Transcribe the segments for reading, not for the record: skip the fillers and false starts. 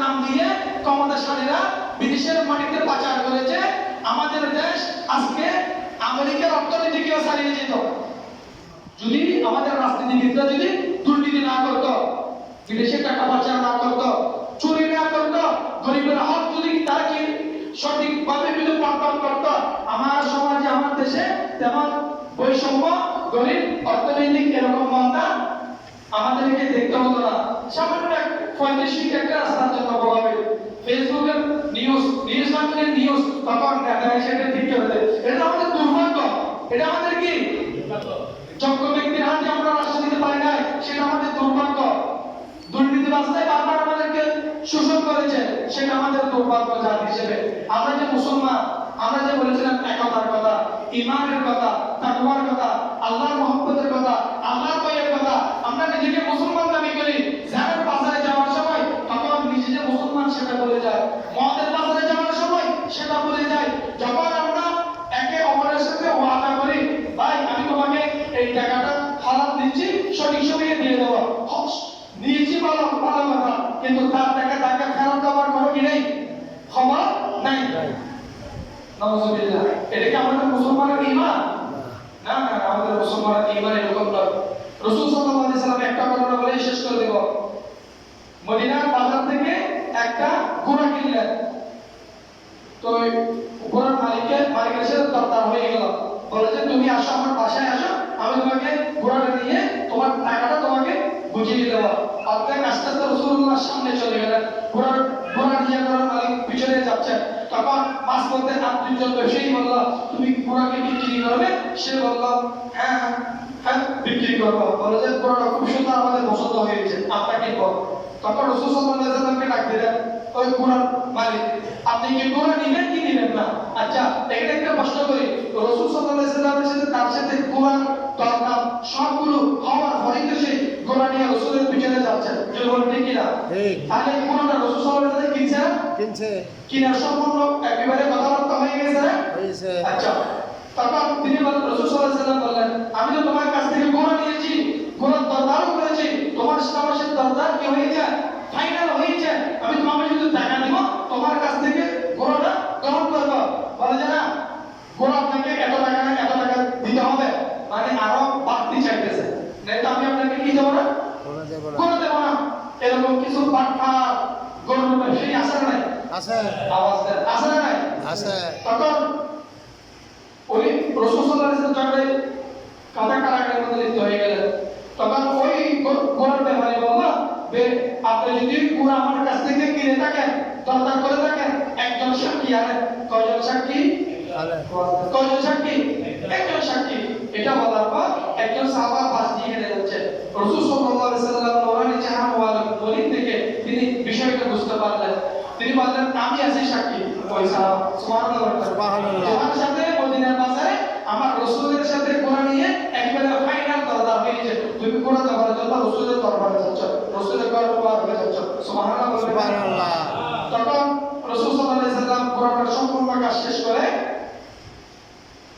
নাম দিয়ে ক্ষমতাশালীরা বিদেশের মাটিতে পাচার করেছে। আমাদের দেশ আজকে আমেরিকার অর্থনীতিকেও ছাড়িয়ে যেত যদি আমাদের রাজনীতিবিদরা যদি দুর্নীতি না করত, বিদেশে টাকা পাচার না করত, চুরি না করত, গরিবের হক যদি তারা কি সঠিকভাবে যদি পালন করত, আমার সমাজে আমার দেশে তেমন বৈষম্য, গরিব, অর্থনৈতিক এরকম মন্দা আমাদেরকে দেখতে হতো না। সামান্য পঁয়ত্রিশ একটা রাস্তার জন্য বলাবে ফেসবুকের নিউজ বাংলার নিউজ তখন দেখা সেটা ঠিক করে দেয়। এটা আমাদের দুর্ভাগ্য, এটা আমাদের কি যোগ্য ব্যক্তির হাতে আমরা রাষ্ট্র দিতে পারি না, সেটা আমাদের দুর্ভাগ্য। দুর্নীতিবাজরাই বারবার আমাদেরকে শোষণ করেছে, সেটা আমাদের দুর্ভাগ্য জাতি হিসেবে। আমরা যে মুসলমান, আমরা যে বলেছিলাম একতার কথা, ঈমানের কথা, তাকওয়ার কথা, আল্লাহর মহব্বতের কথা, আল্লাহর ভয়ের কথা, আমরা নিজেকে মুসলমান দাবি করি। যার বাজারে যাওয়ার সময় তখন নিজে যে মুসলমান সেটা বলে যায়, মদের বাজারে যাওয়ার সময় সেটা বলে যায়। যখন আমরা একে অপরের সাথে ওয়াদা করি, ভাই আমি তোমাকে এই টাকাটা হালাল দিচ্ছি, সঠিক সময়ে দিয়ে দেবো, নিয়েছি ভালো ভালো কথা, কিন্তু তার টাকা টাকা ফেরত দেওয়ার কোনো কি নেই, ক্ষমা নাই। নাউযুবিল্লাহ। এটা কি আমাদের মুসলমানের ঈমান? না না, আমাদের মুসলমানের ঈমান এরকম নয়। রাসূল সাল্লাল্লাহু আলাইহি সাল্লাম একটা ঘটনা বলে শেষ করে দেব। মদিনার বাজার থেকে একটা ঘোড়া কিনলেন, তো ঘোড়ার মালিকের সাথে দরদার হয়ে গেল, বলে যে তুমি আসো আমার বাসায় আসো, আমি তোমাকে ঘোড়াটা নিয়ে তোমার টাকাটা তোমাকে বুঝিয়ে দেবো। অর্ধেক আস্তে আস্তে রাসূলুল্লাহর সামনে চলে গেলেন, ঘোড়া নিয়ে ঘোড়ার মালিক পিছনে যাচ্ছে। তখন মাছ বলতে আত্মীয়জন ব্যবসায়ী বলল, তুমি ঘোড়াকে বিক্রি করবে? সে বলল হ্যাঁ হ্যাঁ বিক্রি করবো। বলে যে ঘোড়াটা খুব সুন্দর, আমাদের পছন্দ হয়েছে, আপনাকে বল। তখন রাসূল সাল্লাল্লাহু আলাইহি ওয়াসাল্লামকে ডাক দিলেন ওই ঘোড়ার মালিক, আপনি কি ঘোড়া নিবেন কি নিবেন না? আচ্ছা এটা একটা প্রশ্ন করি, রাসূল সাল্লাল্লাহু আলাইহি ওয়াসাল্লামের সাথে তার সাথে ঘোড়ার দরদাম সবগুলো হওয়ার পরেই তো সেই ঘোড়া নিয়ে রাসূলের পিছনে যাচ্ছে, যে বলতে কি না? তাহলে ঘোড়াটা রাসূল সাল্লাল্লাহু আলাইহি ওয়াসাল্লাম কিনছে কিনার সম্পূর্ণ একেবারে কথাবার্তা হয়ে গেছে। আচ্ছা তখন তিনি বলেন, রাসূল সাল্লাল্লাহু আলাইহি ওয়াসাল্লাম বললেন, আমি তো তোমার কাছ থেকে ঘোড়া নিয়েছি, ঘোড়ার দরদারও করেছি, তোমার সাথে আমার সাথে দরদার কি হয়েছে, ফাইনাল হয়েছে, আমি তোমাকে যদি টাকা দিব তোমার কাছ থেকে ঘোড়াটা গ্রহণ করব। বলে যে না, ঘোড়া আপনাকে এত টাকা দিতে হবে, মানে আরো বাড়তি চাইতেছে, নাই তো আমি আপনাকে কি দেবো না, ঘোড়া দেবো না। এরকম কিছু পাঠা গরুর ব্যবসায়ী আছে না নাই? আছে। আওয়াজ দেন, আছে না নাই? আছে। তখন ওই রাসূল সাল্লাল্লাহু আলাইহি ওয়াসাল্লাম কাটা কারাগারের মধ্যে লিপ্ত হয়ে গেলেন। তখন ওই ঘোড়ার ব্যাপারী বলল, আপনি যদি ঘোড়া আমার কাছ থেকে কিনে থাকেন, দরদার করে থাকেন, একজন সাক্ষী আনেন। কয়জন সাক্ষী? কয়জন সাক্ষী? একজন সাক্ষী। এটা বলার পর একজন সাহাবা পাশ দিয়ে হেঁটে যাচ্ছে। রাসূল সাল্লাল্লাহু আলাইহি ওয়াসাল্লাম নূরানি চেহারা ওয়ালা গলিব থেকে তিনি বিষয়টা বুঝতে পারলেন। তিনি বললেন, আমি আছি সাক্ষী। ওই সাহাবা সুবহানাল্লাহ, আমার সাথে মদিনার বাজারে আমার রাসূলের সাথে ঘোড়া নিয়ে একবারে ফাইনাল দরদার হয়েছে, তুমি ঘোড়া দেওয়ার জন্য রাসূলের দরবারে যাচ্ছ, রাসূলের দরবারে যাচ্ছ। সুবহানাল্লাহ। তখন রাসূল সাল্লাল্লাহু আলাইহি ওয়াসাল্লাম ঘোড়াটার সম্পূর্ণ কাজ শেষ করে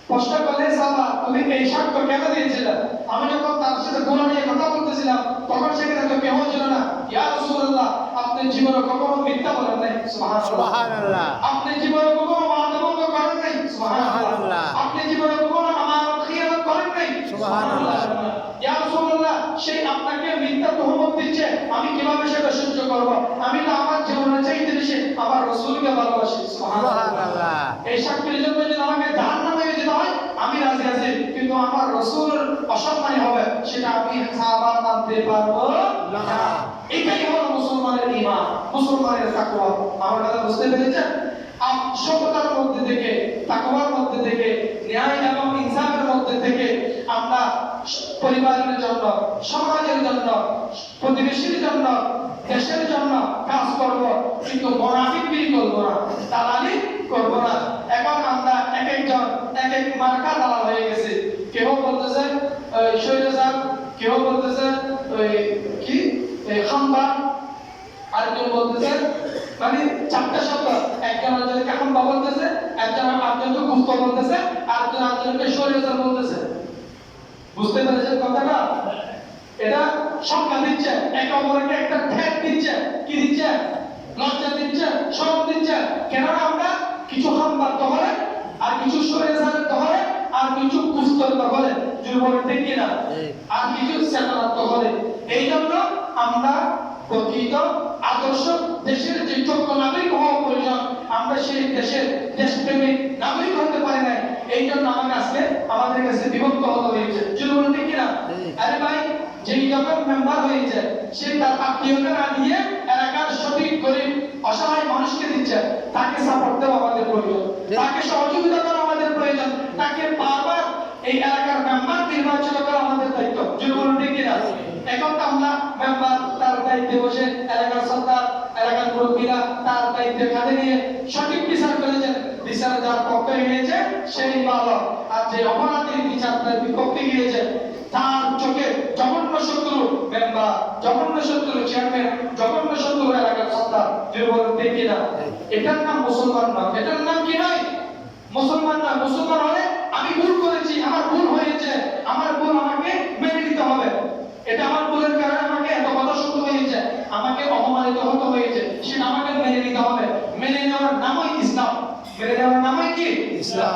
প্রশ্ন করলেন, সাহাবা তুমি এই সাক্ষ্য কেন দিয়েছিলে? আমি যখন তার সাথে ঘোড়া নিয়ে কথা বলতেছিলাম তখন সেখানে তো কেউ ছিল না। ইয়া রাসূলুল্লাহ, আপনি জীবনে কখনো মিথ্যা বলেন নাই। সুবহানাল্লাহ। আপনি জীবনে কখনো ওয়াদাভঙ্গ করেন নাই। সুবহানাল্লাহ। আপনি জীবনে কখনো আমানত খিয়ানত করেন নাই। সুবহানাল্লাহ। ইয়া রাসূলুল্লাহ, সেই আপনাকে মিথ্যা তুহমত দিচ্ছে, আমি কিভাবে সেটা সহ্য করব? আমি তো আমার জীবনের চাইতে বেশি আমার রাসূলকে ভালোবাসি। সুবহানাল্লাহ। এই সাক্ষীর জন্য যদি আমাকে জাহান্নামে যেতে হয় আমি রাজি আছি, কিন্তু আমার রাসূলের অসম্মানী হবে সেটা আমি সাহাবা মানতে পারবো না। এটাই হলো মুসলমানের ঈমান, মুসলমানের তাকওয়া। আমার কথা বুঝতে পেরেছেন? সততার মধ্যে থেকে, তাকওয়ার মধ্যে থেকে, ন্যায় এবং ইনসাফের মধ্যে থেকে আমরা পরিবারের জন্য, সমাজের জন্য, প্রতিবেশীর জন্য, দেশের জন্য কাজ করব, কিন্তু মুনাফিকগিরি করব না, দালালি করব না। এখন আমরা এক একজন এক এক মার্কা দালাল হয়ে গেছে। কেউ বলতেছে শৈলজার, কেউ বলতেছে কি খাম্বা, আর কেউ বলতেছে মানে চারটা শব্দ, একজন আরেকজনকে খাম্বা বলতেছে, একজন আরেকজনকে কুফা বলতেছে, আরেকজন আরেকজনকে শৈলজার বলতেছে। বুঝতে পেরেছেন কথাটা? এটা সংজ্ঞা দিচ্ছে, একে অপরকে একটা ঠেক দিচ্ছে। কি দিচ্ছে? লজ্জা কেননা আমরা কিছু হামবার দখলে আর কিছু সরেজারের দখলে আর কিছু কুস্তর দখলে যদি বলেন ঠিক কিনা আর কিছু চেতনার দখলে এই জন্য আমরা প্রকৃত আদর্শ দেশের যে যোগ্য নাগরিক হওয়া প্রয়োজন আমরা সেই দেশের দেশপ্রেমিক নাগরিক হতে পারি না। এই জন্য আমাদের কাছে বিভক্ত হতে হয়েছে যদি বলেন ঠিক কিনা। আরে ভাই যেই যখন মেম্বার হয়েছে সে তার আত্মীয়তা না দিয়ে এলাকার সঠিক গরিব অসহায় মানুষকে দিচ্ছে, তাকে সাপোর্ট দেওয়া আমাদের প্রয়োজন, তাকে সহযোগিতা করা আমাদের প্রয়োজন, তাকে বারবার এই এলাকার মেম্বার নির্বাচিত করা আমাদের দায়িত্ব যদি বলেন ঠিক কিনা। এখন তো আমরা মেম্বার তার দায়িত্বে বসে এলাকার সরকার এলাকার মুরব্বীরা তার দায়িত্বে কাঁধে নিয়ে সঠিক বিচার করেছেন, বিচার যার পক্ষে গিয়েছে সেই ভালো, আর যে অপরাধীর বিচার তার বিপক্ষে গিয়েছে তার চোখে জঘন্য শত্রু মেম্বার, জঘন্য শত্রু চেয়ারম্যান, জঘন্য শত্রু এলাকার সরকার যদি বলেন ঠিক কিনা। এটার নাম মুসলমান না, এটার নাম কি নয় মুসলমান না। মুসলমান হলে আমি ভুল করেছি, আমার ভুল হয়েছে, আমার ভুল আমাকে মেনে নিতে হবে, এটা আমার ভুলের কারণে আমাকে এত কথা শুনতে হয়েছে, আমাকে অপমানিত হতে হয়েছে, সেটা আমাকে মেনে নিতে হবে। মেনে নেওয়ার নামই ইসলাম, মেনে নেওয়ার নামই কি ইসলাম।